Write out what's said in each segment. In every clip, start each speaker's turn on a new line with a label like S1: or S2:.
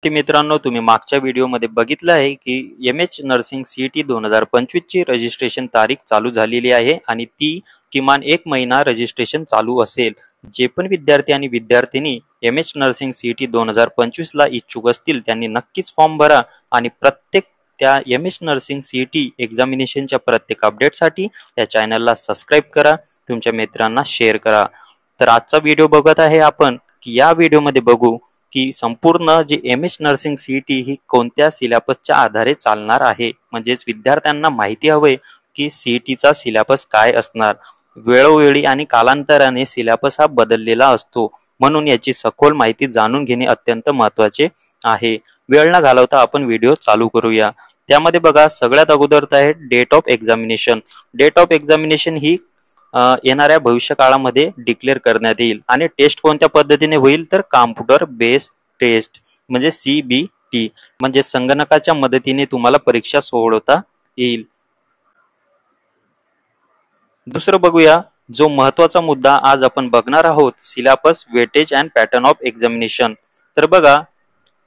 S1: ते मित्रांनो, तुम्ही मागच्या व्हिडिओमध्ये बघितलं आहे की एमएच नर्सिंग सीईटी 2025 ची रजिस्ट्रेशन तारीख चालू झालेली आहे आणि ती किमान 1 महिना रजिस्ट्रेशन चालू असेल. जे पण विद्यार्थी आणि विद्यार्थिनी एमएच नर्सिंग सीईटी 2025 ला इच्छुक असतील त्यांनी नक्कीच फॉर्म भरा आणि प्रत्येक त्या एमएच नर्सिंग सीईटी एक्झामिनेशनच्या प्रत्येक अपडेटसाठी या चॅनलला सबस्क्राईब करा, तुमच्या मित्रांना शेअर करा. तर आजचा व्हिडिओ बघत आहे आपण की या व्हिडिओमध्ये बघू की संपूर्ण जी एमएच नर्सिंग सीईटी ही कोणत्या सिलेबसच्या आधारे चालणार आहे. म्हणजेच विद्यार्थ्यांना माहिती हवे की सीईटीचा सिलेबस काय असणार. वेळोवेळी आणि कालांतराने सिलेबस हा बदललेला असतो, म्हणून याची सखोल माहिती जाणून घेणे अत्यंत महत्त्वाचे आहे. वेळ न घालवता आपण व्हिडिओ चालू करूया. त्यामध्ये बघा, सगळ्यात अगोदर आहे date of examination. Date of examination ही येणाऱ्या भविष्य काळामध्ये डिक्लेअर करण्यात येईल आणि टेस्ट कोणत्या पद्धतीने होईल तर कॉम्प्युटर बेस्ड टेस्ट म्हणजे CBT म्हणजे संगणकाच्या मदतीने तुम्हाला परीक्षा सोडवता येईल. दुसरं बघूया, जो महत्वाचा मुद्दा आज आपण बघणार आहोत, syllabus weightage and pattern of examination. तर बघा,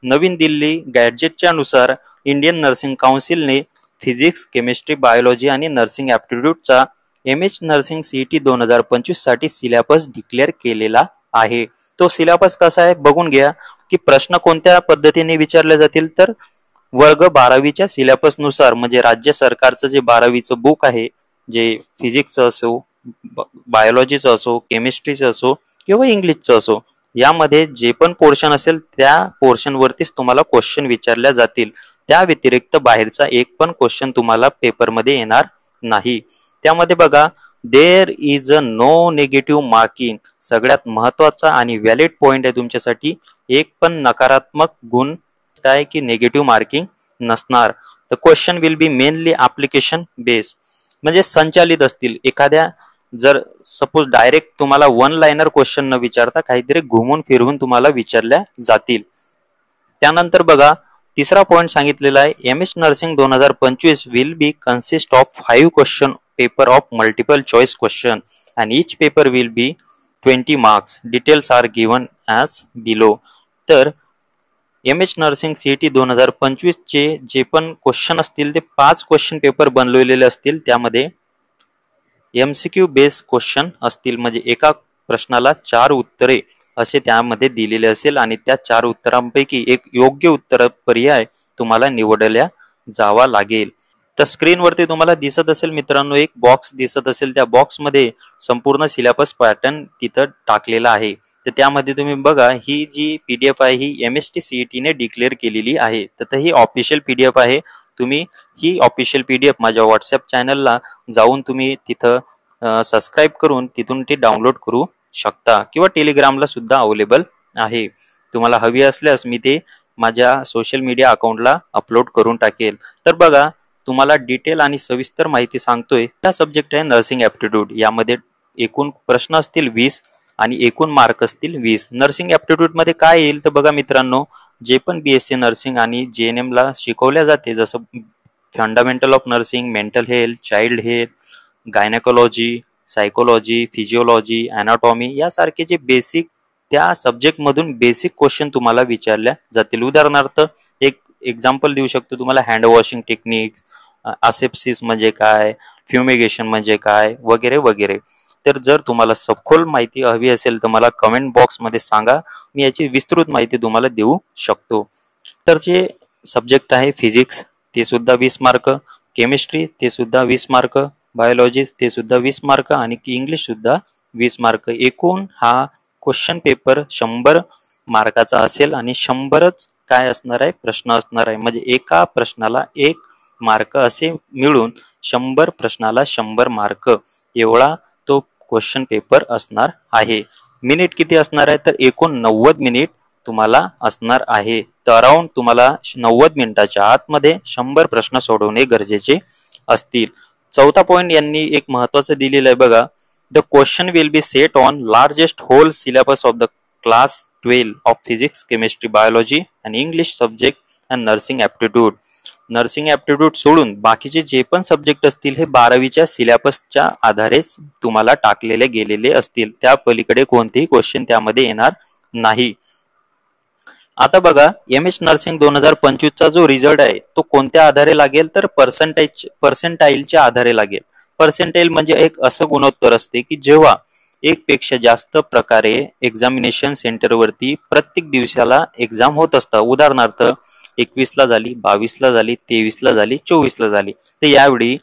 S1: नवीन दिल्ली गॅजेटच्या नुसार इंडियन नर्सिंग काउन्सिलने फिजिक्स, केमिस्ट्री, बायोलॉजी आणि नर्सिंग ॲप्टिट्यूडचा एमएच नर्सिंग सीईटी 2025 साठी सिलेबस डिक्लेअर केलेला आहे. तो सिलेबस कसा आहे बघून घ्या की प्रश्न कोणत्या पद्धतीने विचारले जातील तर वर्ग 12वीच्या सिलेबस नुसार, म्हणजे राज्य सरकारचं जे 12वीचं बुक आहे, जे फिजिक्सचं असो, बायोलॉजीचं असो, केमिस्ट्रीचं असो किंवा इंग्लिशचं असो, यामध्ये जे पण पोर्शन असेल त्या पोर्शन वरतीच तुम्हाला क्वेश्चन विचारल्या जातील. त्या व्यतिरिक्त बाहेरचा एक पण क्वेश्चन तुम्हाला पेपरमध्ये येणार नाही. त्यामध्ये बघा, there is a no negative marking. सगळ्यात महत्वाचा आणि व्हॅलिड पॉइंट आहे तुमच्यासाठी, एक पण नकारात्मक गुण काय की नेगेटिव्ह मार्किंग नसणार. The question will B mainly application based, म्हणजे संचालित असतील. एखाद्या जर सपोज डायरेक्ट तुम्हाला वन लाइनर क्वेश्चन न विचारता काहीतरी घुमून फिरवून तुम्हाला विचारल्या जातील. त्यानंतर बघा, तिसरा पॉइंट सांगितलेला आहे, MH nursing 2025 will be consist of 5 question paper of multiple choice question and each paper will be 20 marks. Details are given as below. तर एमएच नर्सिंग सीईटी 2025 चे जे पण क्वेश्चन असतील ते 5 क्वेश्चन पेपर बनवलेले असतील. त्यामध्ये MCQ बेस्ड क्वेश्चन असतील, म्हणजे एका प्रश्नाला 4 उत्तरे असे त्यामध्ये दिलेले असेल आणि त्या 4 उत्तरांपैकी एक योग्य उत्तर पर्याय तुम्हाला निवडल्या जावा लागेल. तर स्क्रीनवरती तुम्हाला दिसत असेल मित्रांनो, एक बॉक्स दिसत असेल, त्या बॉक्समध्ये संपूर्ण सिलेबस पॅटर्न तिथं टाकलेला आहे. तर त्यामध्ये तुम्ही बघा, ही जी PDF आहे ही MST CET ने डिक्लेअर केलेली आहे. तर ही ऑफिशियल PDF आहे. तुम्ही ही ऑफिशियल PDF माझ्या व्हॉट्सअप चॅनलला जाऊन तुम्ही तिथं सबस्क्राईब करून तिथून ती डाउनलोड करू शकता किंवा टेलिग्रामला सुद्धा अवेलेबल आहे. तुम्हाला हवी असल्यास मी ते माझ्या सोशल मीडिया अकाउंटला अपलोड करून टाकेल. तर बघा, तुम्हाला डिटेल आणि सविस्तर माहिती सांगतोय. हा सब्जेक्ट आहे नर्सिंग ॲप्टिट्यूड. यामध्ये एकूण प्रश्न असतील 20 आणि एकूण मार्क असतील 20. नर्सिंग ॲप्टिट्यूड मध्ये काय येईल तर बघा मित्रांनो, जे पण BSc नर्सिंग आणि JNM ला शिकवल्या जाते, जसं fundamental of nursing, mental health, child health, gynaecology, psychology, physiology, anatomy यासारखे जे बेसिक त्या सब्जेक्ट मधून बेसिक क्वेश्चन तुम्हाला विचारल्या जातील. उदाहरणार्थ एक एक्झाम्पल देऊ शकतो तुम्हाला, हँड वॉशिंग टेक्निक, असेप्सिस म्हणजे काय, फ्युमिगेशन म्हणजे काय, वगैरे वगैरे. तर जर तुम्हाला सखोल माहिती हवी असेल तर मला कमेंट बॉक्समध्ये सांगा, मी याची विस्तृत माहिती तुम्हाला देऊ शकतो. तर जे सब्जेक्ट आहे फिजिक्स ते सुद्धा 20 मार्क, केमिस्ट्री ते सुद्धा 20 मार्क, बायोलॉजी ते सुद्धा 20 मार्क आणि इंग्लिश सुद्धा 20 मार्क. एकूण हा क्वेश्चन पेपर 100 मार्काचा असेल आणि 100च काय असणार आहे प्रश्न असणार आहे, म्हणजे एका प्रश्नाला 1 मार्क असे मिळून 100 प्रश्नाला 100 मार्क एवढा तो क्वेश्चन पेपर असणार आहे. मिनिट किती असणार आहे तर एकूण 90 मिनिट तुम्हाला असणार आहे. तर अराउंड तुम्हाला 90 मिनिटाच्या आतमध्ये 100 प्रश्न सोडवणे गरजेचे असतील. चौथा पॉइंट यांनी एक महत्वाचं दिलेलं आहे बघा, the question will be set on largest whole syllabus of the class 12 of physics, chemistry, biology आणि English subject and nursing aptitude. Nursing aptitude सोडून बाकीचे जे पण सब्जेक्ट असतील हे 12वीच्या सिलेबसच्या आधारेच तुम्हाला टाकलेले गेलेले असतील. त्या पलीकडे कोणतेही क्वेश्चन त्यामध्ये येणार नाही. आता बघा एम एस नर्सिंग 2025चा जो रिझल्ट आहे तो कोणत्या आधारे लागेल तर पर्सेंटाईलच्या आधारे लागेल. पर्सेंटाईल म्हणजे एक असं गुणोत्तर असते की जेव्हा एक पेक्षा जास्त प्रकारे एक्झामिनेशन सेंटरवरती प्रत्येक दिवसाला एक्झाम होत असतात. उदाहरणार्थ 21 ला झाली, 22 ला झाली, 23 ला झाली, 24 ला झाली. तर यावेळी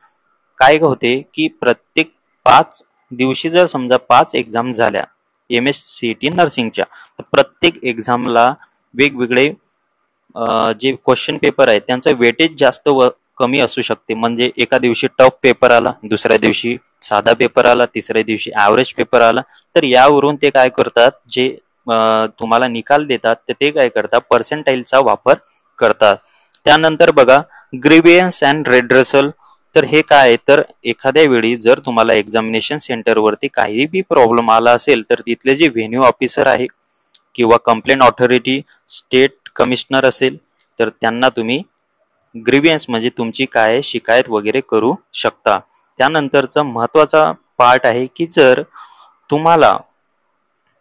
S1: काय होते की प्रत्येक 5 दिवशी जर समजा 5 एक्झाम झाल्या MSCET नर्सिंगच्या, तर प्रत्येक एक्झामला वेगवेगळे जे क्वेश्चन पेपर आहेत त्यांचं वेटेज जास्त व कमी असू शकते. म्हणजे एका दिवशी टफ पेपर आला, दुसऱ्या दिवशी साधा पेपर आला, तिसऱ्या दिवशी ॲव्हरेज पेपर आला. तर यावरून ते काय करतात, जे तुम्हाला निकाल देतात तर ते काय करतात, पर्सेंटाईलचा वापर करतात. त्यानंतर बघा ग्रीवियन्स अँड रेड्रेसल. तर हे काय आहे तर एखाद्या वेळी जर तुम्हाला एक्झामिनेशन सेंटरवरती काही बी प्रॉब्लेम आला असेल तर तिथले जे व्हेन्यू ऑफिसर आहे किंवा कंप्लेंट ऑथॉरिटी, स्टेट कमिशनर असेल तर त्यांना तुम्ही ग्रीवियन्स म्हणजे तुमची काय शिकायत वगैरे करू शकता. त्यानंतरचा महत्वाचा पार्ट आहे की जर तुम्हाला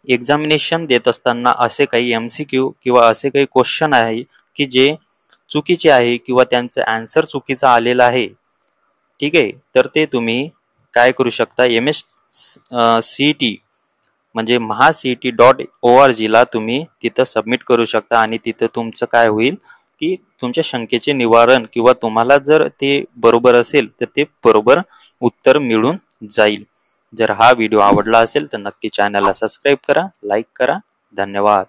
S1: एक्झामिनेशन देत असताना असे काही MCQ किंवा असे काही क्वेश्चन आहे की जे चुकीचे आहे किंवा त्यांचं आन्सर चुकीचा आलेला आहे, ठीक आहे, तर ते तुम्ही काय करू शकता, MSCET म्हणजे MahaCET.org ला तुम्ही तिथं सबमिट करू शकता आणि तिथं तुमचं काय होईल की तुमच्या शंकेचे निवारण किंवा तुम्हाला जर ते बरोबर असेल तर ते बरोबर उत्तर मिळून जाईल. जर हा व्हिडिओ आवडला असेल तर नक्की चॅनलला सबस्क्राईब करा, लाईक करा. धन्यवाद.